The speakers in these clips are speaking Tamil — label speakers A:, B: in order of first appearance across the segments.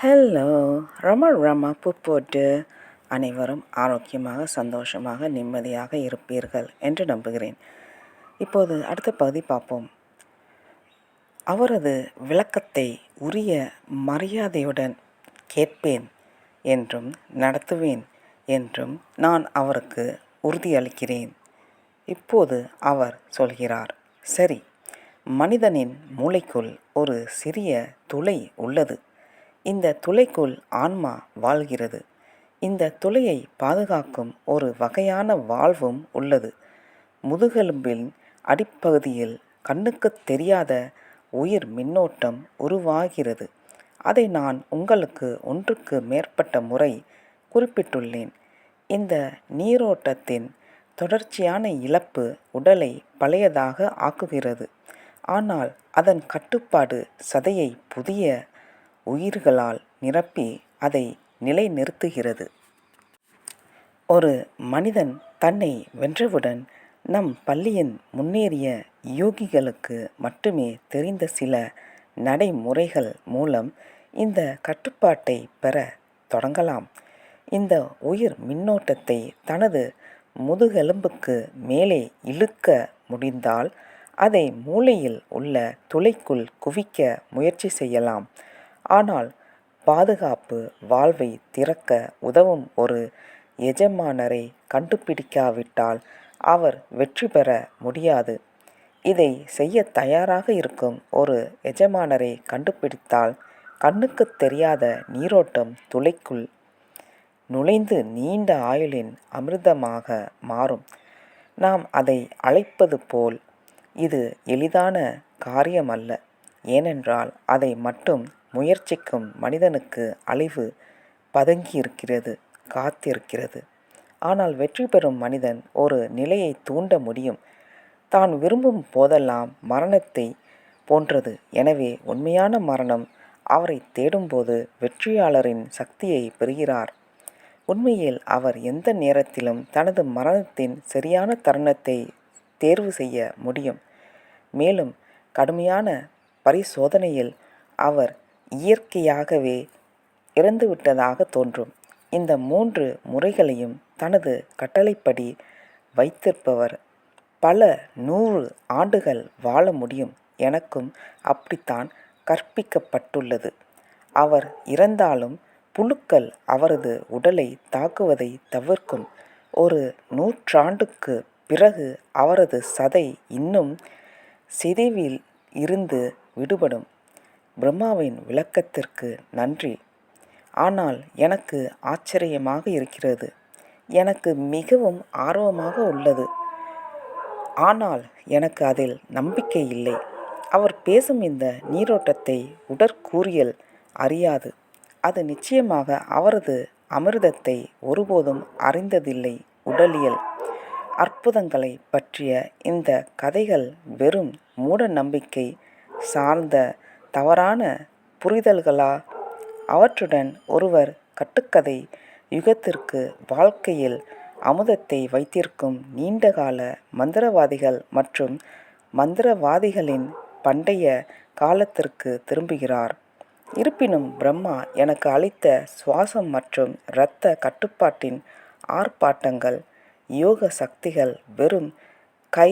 A: ஹலோ! ரம பூ போட்டு அனைவரும் ஆரோக்கியமாக, சந்தோஷமாக, நிம்மதியாக இருப்பீர்கள் என்று நம்புகிறேன். இப்போது அடுத்த பகுதி பார்ப்போம். அவரது விளக்கத்தை உரிய மரியாதையுடன் கேட்பேன் என்றும் நடத்துவேன் என்றும் நான் அவருக்கு உறுதியளிக்கிறேன். இப்போது அவர் சொல்கிறார், சரி, மனிதனின் மூளைக்குள் ஒரு சிறிய துளை உள்ளது. இந்த துளைக்குள் ஆன்மா வாழ்கிறது. இந்த துளையை பாதுகாக்கும் ஒரு வகையான வாழ்வும் உள்ளது. முதுகெலும்பின் அடிப்பகுதியில் கண்ணுக்குத் தெரியாத உயிர் மின்னோட்டம் உருவாகிறது. அதை நான் உங்களுக்கு ஒன்றுக்கு மேற்பட்ட முறை குறிப்பிட்டுள்ளேன். இந்த நீரோட்டத்தின் தொடர்ச்சியான இழப்பு உடலை பழையதாக ஆக்குகிறது. ஆனால் அதன் கட்டுப்பாடு சதையை புதிய உயிர்களால் நிரப்பி அதை நிலைநிறுத்துகிறது. ஒரு மனிதன் தன்னை வென்றவுடன் நம் பள்ளியின் முன்னேறிய யோகிகளுக்கு மட்டுமே தெரிந்த சில நடைமுறைகள் மூலம் இந்த கட்டுப்பாட்டை பெற தொடங்கலாம். இந்த உயிர் மின்னோட்டத்தை தனது முதுகெலும்புக்கு மேலே இழுக்க முடிந்தால் அதை மூளையில் உள்ள துளைக்குள் குவிக்க முயற்சி செய்யலாம். ஆனால் பாதுகாப்பு வால்வை திறக்க உதவும் ஒரு எஜமானரை கண்டுபிடிக்காவிட்டால் அவர் வெற்றி பெற முடியாது. இதை செய்ய தயாராக இருக்கும் ஒரு எஜமானரை கண்டுபிடித்தால் கண்ணுக்கு தெரியாத நீரோட்டம் துளைக்குள் நுழைந்து நீண்ட ஆயுளின் அமிர்தமாக மாறும். நாம் அதை அழைப்பது போல் இது எளிதான காரியமல்ல. ஏனென்றால் அதை மட்டும் முயற்சிக்கும் மனிதனுக்கு அழிவு பதுங்கியிருக்கிறது, காத்திருக்கிறது. ஆனால் வெற்றி பெறும் மனிதன் ஒரு நிலையை தூண்ட முடியும். தான் விரும்பும் போதெல்லாம் மரணத்தை போன்றது. எனவே உண்மையான மரணம் அவரை தேடும்போது வெற்றியாளரின் சக்தியை பெறுகிறார். உண்மையில் அவர் எந்த நேரத்திலும் தனது மரணத்தின் சரியான தருணத்தை தேர்வு செய்ய முடியும். மேலும் கடுமையான பரிசோதனையில் அவர் இயற்கையாகவே இறந்துவிட்டதாக தோன்றும். இந்த 3 முறைகளையும் தனது கட்டளைப்படி வைத்திருப்பவர் பல 100 ஆண்டுகள் வாழ முடியும். எனக்கும் அப்படித்தான் கற்பிக்கப்பட்டுள்ளது. அவர் இறந்தாலும் புழுக்கள் அவரது உடலை தாக்குவதை தவிர்க்கும். ஒரு 100 பிறகு அவரது சதை இன்னும் சிதைவில் இருந்து விடுபடும். பிரம்மாவின் விளக்கத்திற்கு நன்றி. ஆனால் எனக்கு ஆச்சரியமாக இருக்கிறது. எனக்கு மிகவும் ஆர்வமாக உள்ளது. ஆனால் எனக்கு அதில் நம்பிக்கை இல்லை. அவர் பேசும் இந்த நீரோட்டத்தை உடற்கூறியல் அறியாது. அது நிச்சயமாக அவரது அமிர்தத்தை ஒருபோதும் அறிந்ததில்லை. உடலியல் அற்புதங்களை பற்றிய இந்த கதைகள் வெறும் மூட நம்பிக்கை சார்ந்த தவறான புரிதல்களா? அவற்றுடன் ஒருவர் கட்டுக்கதை யுகத்திற்கு வாழ்க்கையில் அமுதத்தை வைத்திருக்கும் நீண்டகால மந்திரவாதிகள் மற்றும் மந்திரவாதிகளின் பண்டைய காலத்திற்கு திரும்புகிறார். இருப்பினும் பிரம்மா எனக்கு அளித்த சுவாசம் மற்றும் இரத்த கட்டுப்பாட்டின் ஆர்ப்பாட்டங்கள் யோக சக்திகள் வெறும் கை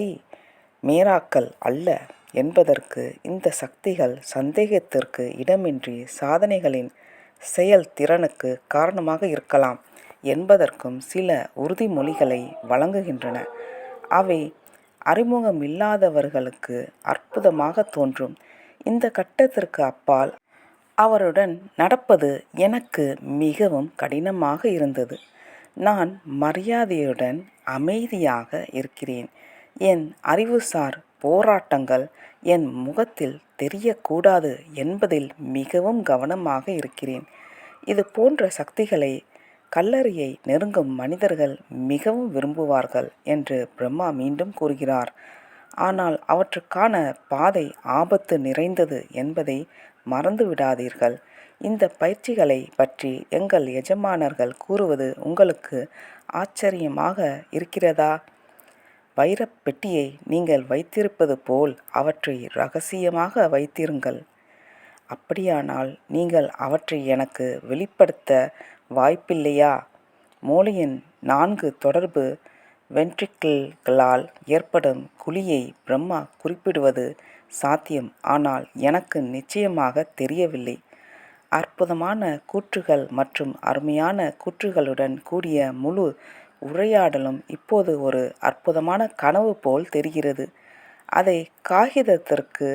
A: மேராக்கள் அல்ல என்பதற்கு இந்த சக்திகள் சந்தேகத்திற்கு இடமின்றி சாதனைகளின் செயல்திறனுக்கு காரணமாக இருக்கலாம் என்பதற்கும் சில உறுதிமொழிகளை வழங்குகின்றன. அவை அறிமுகமில்லாதவர்களுக்கு அற்புதமாக தோன்றும். இந்த கட்டத்திற்கு அப்பால் அவருடன் நடப்பது எனக்கு மிகவும் கடினமாக இருந்தது. நான் மரியாதையுடன் அமைதியாக இருக்கிறேன். என் அறிவுசார் போராட்டங்கள் என் முகத்தில் தெரியக்கூடாது என்பதில் மிகவும் கவனமாக இருக்கிறேன். இது போன்ற சக்திகளை கல்லறையை நெருங்கும் மனிதர்கள் மிகவும் விரும்புவார்கள் என்று பிரம்மா மீண்டும் கூறுகிறார். ஆனால் அவற்றுக்கான பாதை ஆபத்து நிறைந்தது என்பதை மறந்துவிடாதீர்கள். இந்த பயிற்சிகளை பற்றி எங்கள் எஜமானர்கள் கூறுவது உங்களுக்கு ஆச்சரியமாக இருக்கிறதா? வைரப் பெட்டியை நீங்கள் வைத்திருப்பது போல் அவற்றை இரகசியமாக வைத்திருங்கள். அப்படியானால் நீங்கள் அவற்றை எனக்கு வெளிப்படுத்த வாய்ப்பில்லையா? மூளையின் 4 தொடர்பு வென்ட்ரிக்கிள்களால் ஏற்படும் குழியை பிரம்மா குறிப்பிடுவது சாத்தியம். ஆனால் எனக்கு நிச்சயமாக தெரியவில்லை. அற்புதமான கூற்றுகள் மற்றும் அருமையான கூற்றுகளுடன் கூடிய முழு உரையாடலும் இப்போது ஒரு அற்புதமான கனவு போல் தெரிகிறது. அதை காகிதத்திற்கு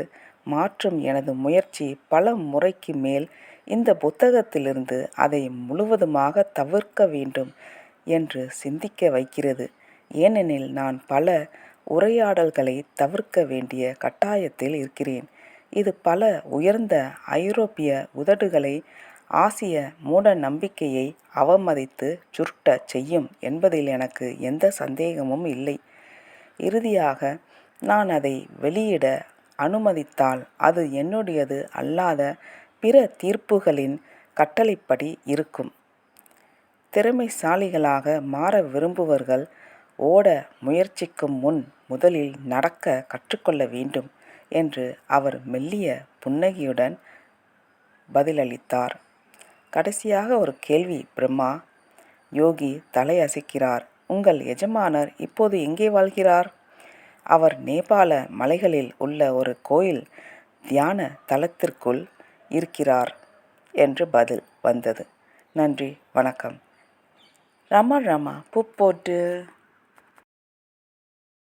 A: மாற்றும் எனது முயற்சி பல முறைக்கு மேல் இந்த புத்தகத்திலிருந்து அதை முழுவதுமாக தவிர்க்க வேண்டும் என்று சிந்திக்க வைக்கிறது. ஏனெனில் நான் பல உரையாடல்களை தவிர்க்க வேண்டிய கட்டாயத்தில் இருக்கிறேன். இது பல உயர்ந்த ஐரோப்பிய உதடுகளை ஆசிய மூட நம்பிக்கையை அவமதித்து சுருட்டச் செய்யும் என்பதில் எனக்கு எந்த சந்தேகமும் இல்லை. இறுதியாக நான் அதை வெளியிட அனுமதித்தால் அது என்னுடையது அல்லாத பிற தீர்ப்புகளின் கட்டளைப்படி இருக்கும். திறமைசாலிகளாக மாற விரும்புபவர்கள் ஓட முயற்சிக்கும் முன் முதலில் நடக்க கற்றுக்கொள்ள வேண்டும் என்று அவர் மெல்லிய புன்னகையுடன் பதிலளித்தார். கடைசியாக ஒரு கேள்வி பிரம்மா. யோகி தலையசைக்கிறார். உங்கள் எஜமானர் இப்போது எங்கே வாழ்கிறார்? அவர் நேபாள மலைகளில் உள்ள ஒரு கோயில் தியான தலத்திற்குள் இருக்கிறார் என்று பதில் வந்தது. நன்றி, வணக்கம். ரமா பூ போட்டு